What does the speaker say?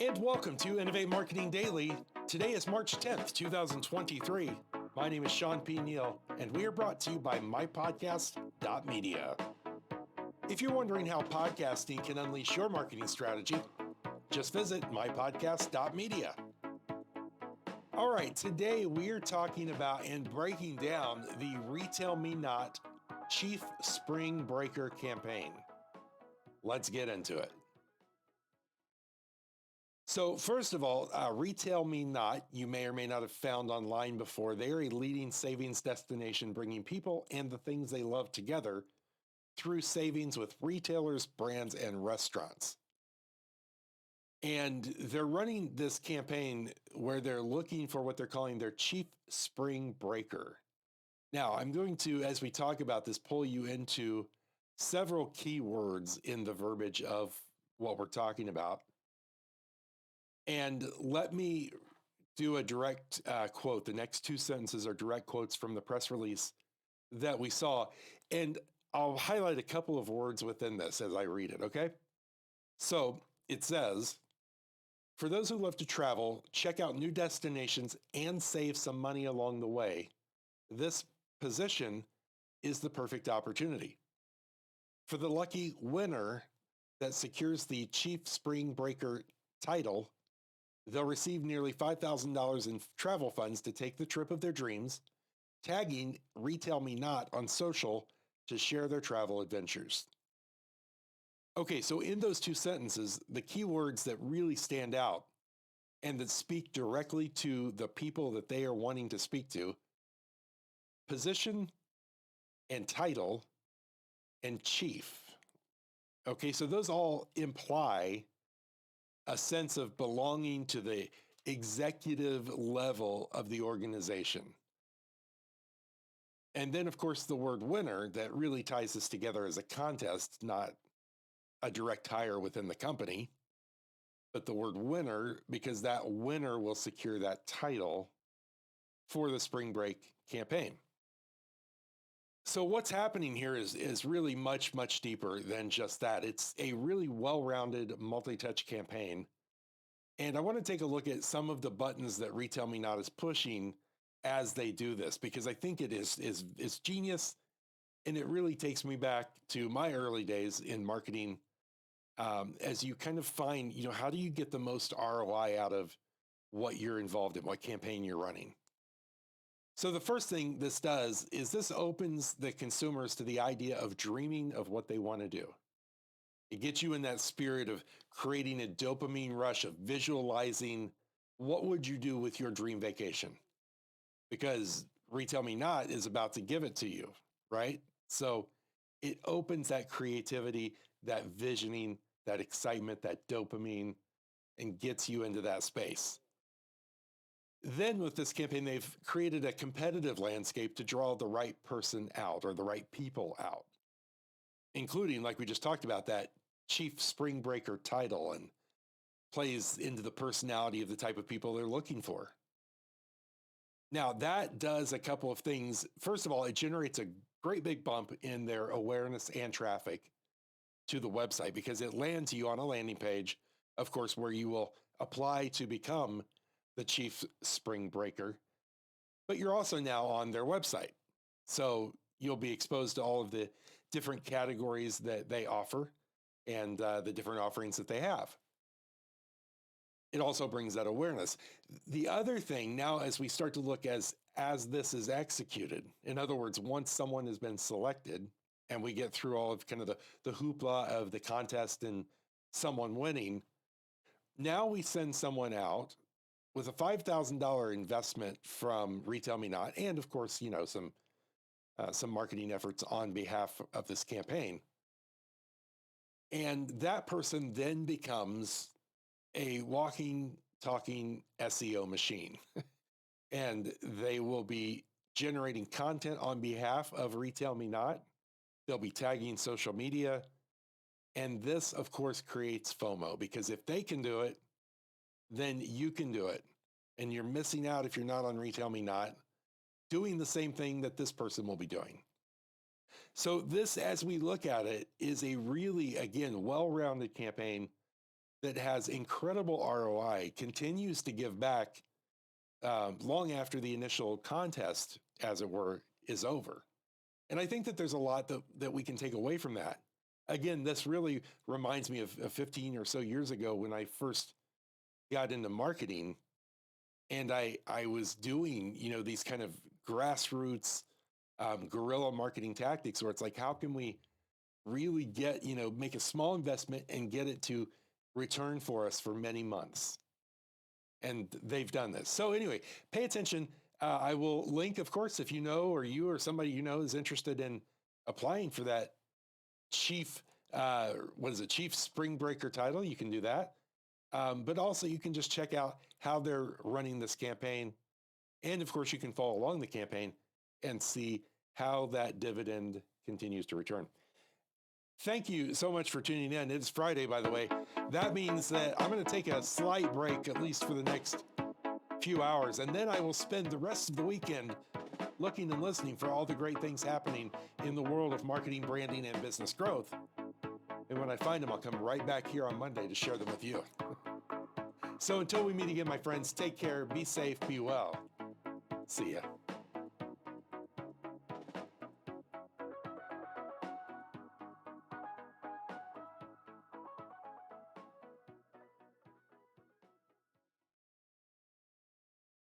And welcome to Innovate Marketing Daily. Today is March 10th, 2023. My name is Shawn P Neal, and we are brought to you by mypodcast.media. If you're wondering how podcasting can unleash your marketing strategy, just visit mypodcast.media. All right, today we are talking about and breaking down the RetailMeNot Chief Spring Breaker campaign. Let's get into it. So first of all, RetailMeNot, you may or may not have found online before. They are a leading savings destination, bringing people and the things they love together through savings with retailers, brands, and restaurants. And they're running this campaign where they're looking for what they're calling their Chief Spring Breaker. Now, I'm going to, as we talk about this, pull you into several keywords in the verbiage of what we're talking about. And let me do a direct quote. The next two sentences are direct quotes from the press release that we saw. And I'll highlight a couple of words within this as I read it, okay? So it says, for those who love to travel, check out new destinations, and save some money along the way, this position is the perfect opportunity. For the lucky winner that secures the Chief Spring Breaker title, they'll receive nearly $5,000 in travel funds to take the trip of their dreams, tagging RetailMeNot on social to share their travel adventures. Okay, so in those two sentences, the keywords that really stand out and that speak directly to the people that they are wanting to speak to: position and title and chief. Okay, so those all imply a sense of belonging to the executive level of the organization. And then, of course, the word winner that really ties this together as a contest, not a direct hire within the company, but the word winner, because that winner will secure that title for the spring break campaign. So what's happening here is really much, much deeper than just that. It's a really well-rounded multi-touch campaign. And I want to take a look at some of the buttons that RetailMeNot is pushing as they do this, because I think it is genius. And it really takes me back to my early days in marketing, as you kind of find, how do you get the most ROI out of what you're involved in, what campaign you're running? So the first thing this does is this opens the consumers to the idea of dreaming of what they want to do. It gets you in that spirit of creating a dopamine rush of visualizing what would you do with your dream vacation, because RetailMeNot is about to give it to you, right? So it opens that creativity, that visioning, that excitement, that dopamine, and gets you into that space. Then with this campaign, they've created a competitive landscape to draw the right person out or the right people out, including, like we just talked about, that Chief Spring Breaker title, and plays into the personality of the type of people they're looking for. Now, that does a couple of things. First of all, it generates a great big bump in their awareness and traffic to the website, because it lands you on a landing page, of course, where you will apply to become the Chief Spring Breaker, but you're also now on their website. So you'll be exposed to all of the different categories that they offer and the different offerings that they have. It also brings that awareness. The other thing now, as we start to look as this is executed, in other words, once someone has been selected and we get through all of kind of the hoopla of the contest and someone winning, now we send someone out with a $5,000 investment from RetailMeNot, and of course, some marketing efforts on behalf of this campaign. And that person then becomes a walking, talking SEO machine. And they will be generating content on behalf of RetailMeNot. They'll be tagging social media. And this, of course, creates FOMO, because if they can do it, then you can do it. And you're missing out if you're not on RetailMeNot doing the same thing that this person will be doing. So this, as we look at it, is a really, again, well-rounded campaign that has incredible ROI continues to give back long after the initial contest, as it were, is over. And I think that there's a lot that we can take away from that. Again, this really reminds me of 15 or so years ago when I first got into marketing, and I was doing, these kind of grassroots guerrilla marketing tactics where it's like, how can we really get, make a small investment and get it to return for us for many months? And they've done this. So anyway, pay attention. I will link, of course, if you or somebody is interested in applying for that chief, chief spring breaker title, you can do that. But also you can just check out how they're running this campaign. And of course, you can follow along the campaign and see how that dividend continues to return. Thank you so much for tuning in. It's Friday, by the way. That means that I'm going to take a slight break, at least for the next few hours, and then I will spend the rest of the weekend looking and listening for all the great things happening in the world of marketing, branding, and business growth. And when I find them, I'll come right back here on Monday to share them with you. So until we meet again, my friends, take care, be safe, be well. See ya.